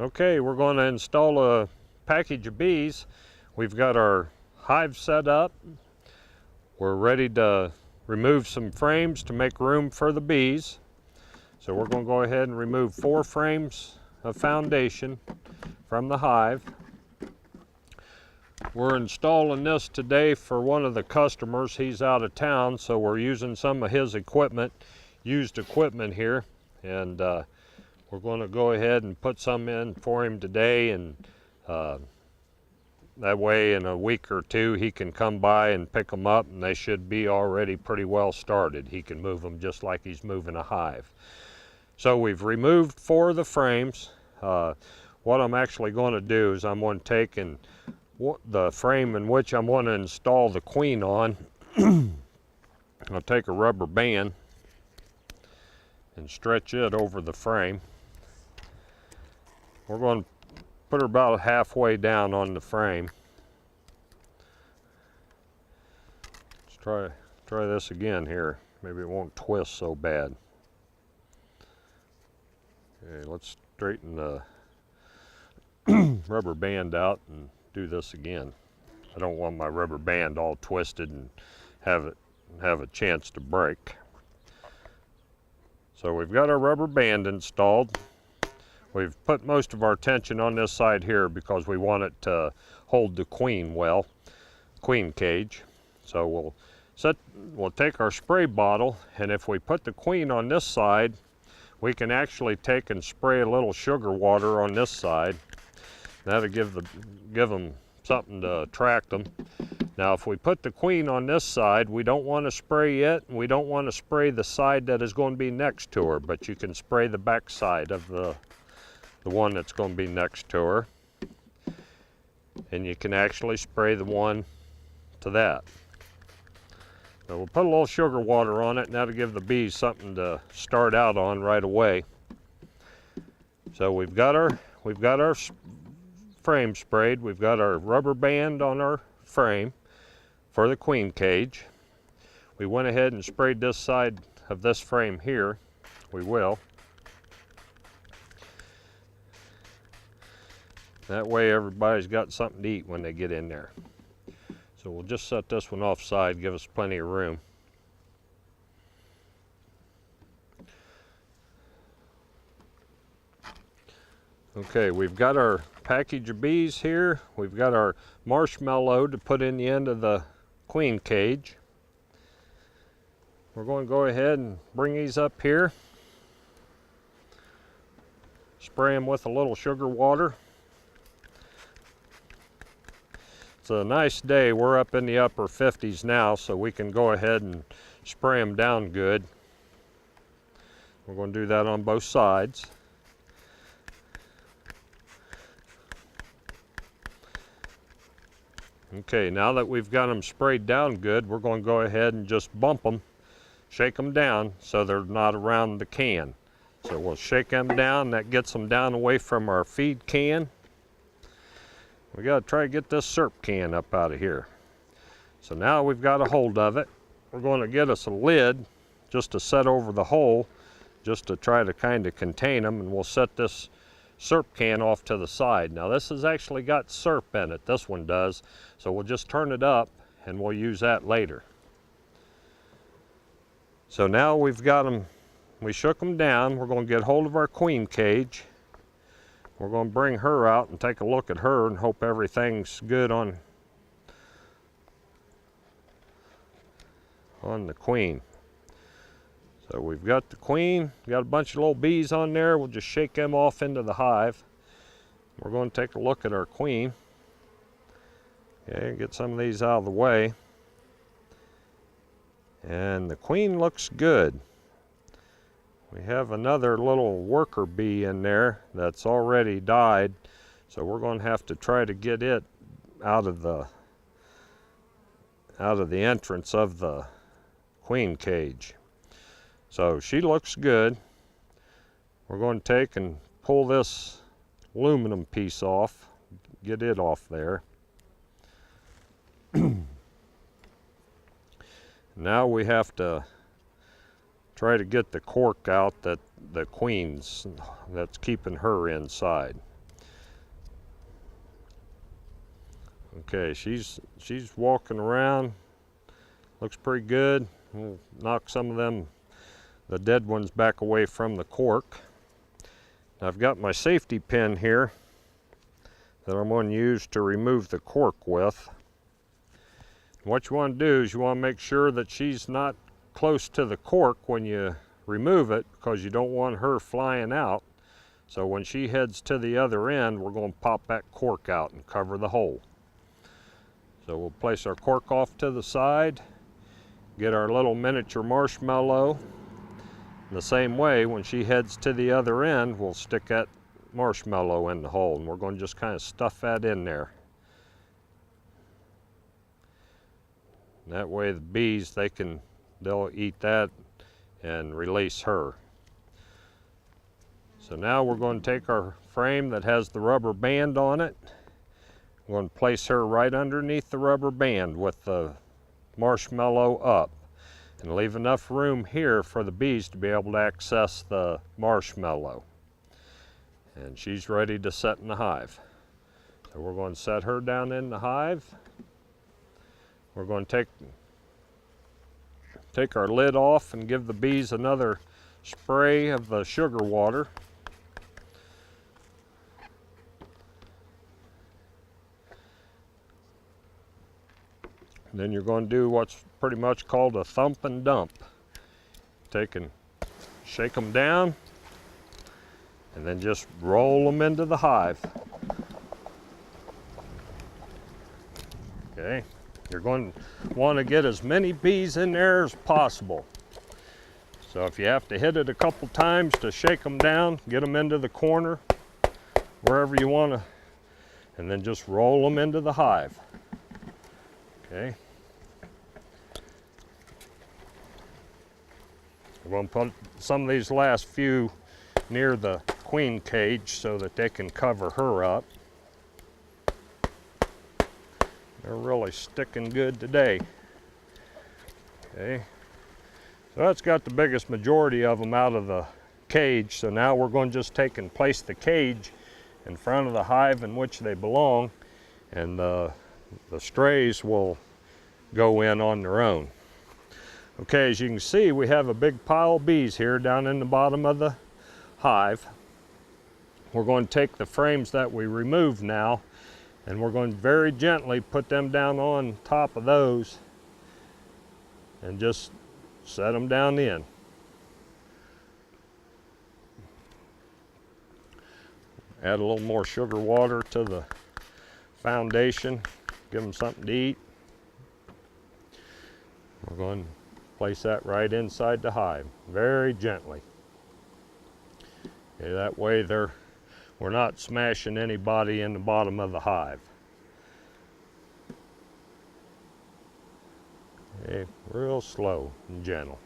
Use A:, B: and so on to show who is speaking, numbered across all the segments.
A: Okay, we're going to install a package of bees. We've got our hive set up. We're ready to remove some frames to make room for the bees. So we're going to go ahead and remove 4 frames of foundation from the hive. We're installing this today for one of the customers. He's out of town, so we're using some of his equipment, used equipment here, and we're going to go ahead and put some in for him today, and that way in a week or two he can come by and pick them up, and they should be already pretty well started. He can move them just like he's moving a hive. So we've removed 4 of the frames. What I'm actually going to do is I'm going to take and the frame in which I'm going to install the queen on, I'll take a rubber band and stretch it over the frame. We're going to put her about halfway down on the frame. Let's try this again here. Maybe it won't twist so bad. Okay, let's straighten the rubber band out and do this again. I don't want my rubber band all twisted and have a chance to break. So we've got our rubber band installed. We've put most of our tension on this side here because we want it to hold the queen well, queen cage. So we'll take our spray bottle, and if we put the queen on this side, we can actually take and spray a little sugar water on this side. That'll give them something to attract them. Now if we put the queen on this side, we don't want to spray it, and we don't want to spray the side that is going to be next to her, but you can spray the back side of the one that's going to be next to her. And you can actually spray the one to that. So we'll put a little sugar water on it, and that'll give the bees something to start out on right away. So we've got our frame sprayed. We've got our rubber band on our frame for the queen cage. We went ahead and sprayed this side of this frame here. We will. That way everybody's got something to eat when they get in there. So we'll just set this one offside, give us plenty of room. Okay, we've got our package of bees here. We've got our marshmallow to put in the end of the queen cage. We're going to go ahead and bring these up here. Spray them with a little sugar water. It's a nice day. We're up in the upper 50s now, so we can go ahead and spray them down good. We're going to do that on both sides. Okay, now that we've got them sprayed down good, we're going to go ahead and just bump them, shake them down so they're not around the can. So we'll shake them down. That gets them down away from our feed can. We got to try to get this syrup can up out of here. So now we've got a hold of it. We're going to get us a lid just to set over the hole, just to try to kind of contain them, and we'll set this syrup can off to the side. Now this has actually got syrup in it, this one does, so we'll just turn it up and we'll use that later. So now we've got them, we shook them down. We're going to get hold of our queen cage. We're going to bring her out and take a look at her and hope everything's good on the queen. So we've got the queen, got a bunch of little bees on there. We'll just shake them off into the hive. We're going to take a look at our queen. Okay, get some of these out of the way. And the queen looks good. We have another little worker bee in there that's already died, so we're going to have to try to get it out of the entrance of the queen cage. So she looks good. We're going to take and pull this aluminum piece off, get it off there. Now we have to try to get the cork out that the queen's, that's keeping her inside. Okay, she's walking around. Looks pretty good. We'll knock some of the dead ones back away from the cork. I've got my safety pin here that I'm going to use to remove the cork with. What you want to do is you want to make sure that she's not close to the cork when you remove it, because you don't want her flying out. So when she heads to the other end, we're going to pop that cork out and cover the hole. So we'll place our cork off to the side, get our little miniature marshmallow. In the same way, when she heads to the other end, we'll stick that marshmallow in the hole, and we're going to just kind of stuff that in there. That way the bees, they'll eat that and release her. So now we're going to take our frame that has the rubber band on it. We're going to place her right underneath the rubber band with the marshmallow up, and leave enough room here for the bees to be able to access the marshmallow. And she's ready to set in the hive. So we're going to set her down in the hive. We're going to take our lid off and give the bees another spray of the sugar water. And then you're going to do what's pretty much called a thump and dump. Take and shake them down, and then just roll them into the hive. Okay, you're going to want to get as many bees in there as possible. So if you have to hit it a couple times to shake them down, get them into the corner, wherever you want to, and then just roll them into the hive. Okay. We're going to put some of these last few near the queen cage so that they can cover her up. They're really sticking good today. Okay. So that's got the biggest majority of them out of the cage. So now we're going to just take and place the cage in front of the hive in which they belong, and the strays will go in on their own. Okay, as you can see, we have a big pile of bees here down in the bottom of the hive. We're going to take the frames that we removed now, and we're going to very gently put them down on top of those and just set them down in. Add a little more sugar water to the foundation, give them something to eat. We're going to place that right inside the hive, very gently. Okay, that way we're not smashing anybody in the bottom of the hive. Okay, real slow and gentle.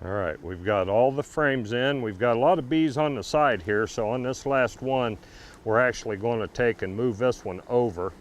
A: All right, we've got all the frames in. We've got a lot of bees on the side here, so on this last one, we're actually going to take and move this one over.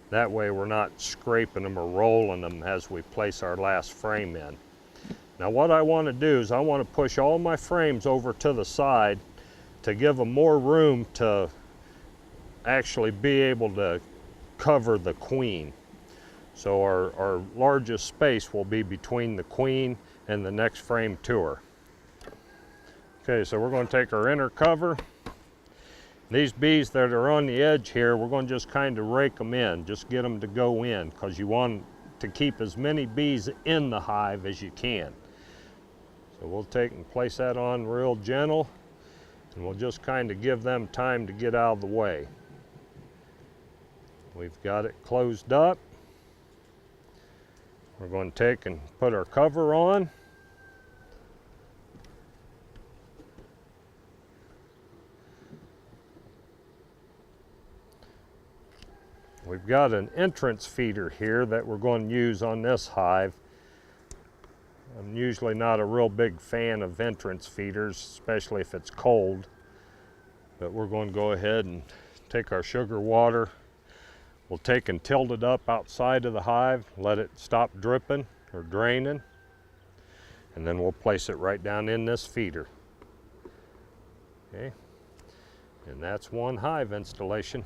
A: That way we're not scraping them or rolling them as we place our last frame in. Now what I want to do is I want to push all my frames over to the side to give them more room to actually be able to cover the queen. So our largest space will be between the queen and the next frame to her. Okay, so we're going to take our inner cover. These bees that are on the edge here, we're going to just kind of rake them in, just get them to go in, because you want to keep as many bees in the hive as you can. So we'll take and place that on real gentle, and we'll just kind of give them time to get out of the way. We've got it closed up. We're going to take and put our cover on. We've got an entrance feeder here that we're going to use on this hive. I'm usually not a real big fan of entrance feeders, especially if it's cold. But we're going to go ahead and take our sugar water. We'll take and tilt it up outside of the hive, let it stop dripping or draining. and then we'll place it right down in this feeder. Okay, and that's one hive installation.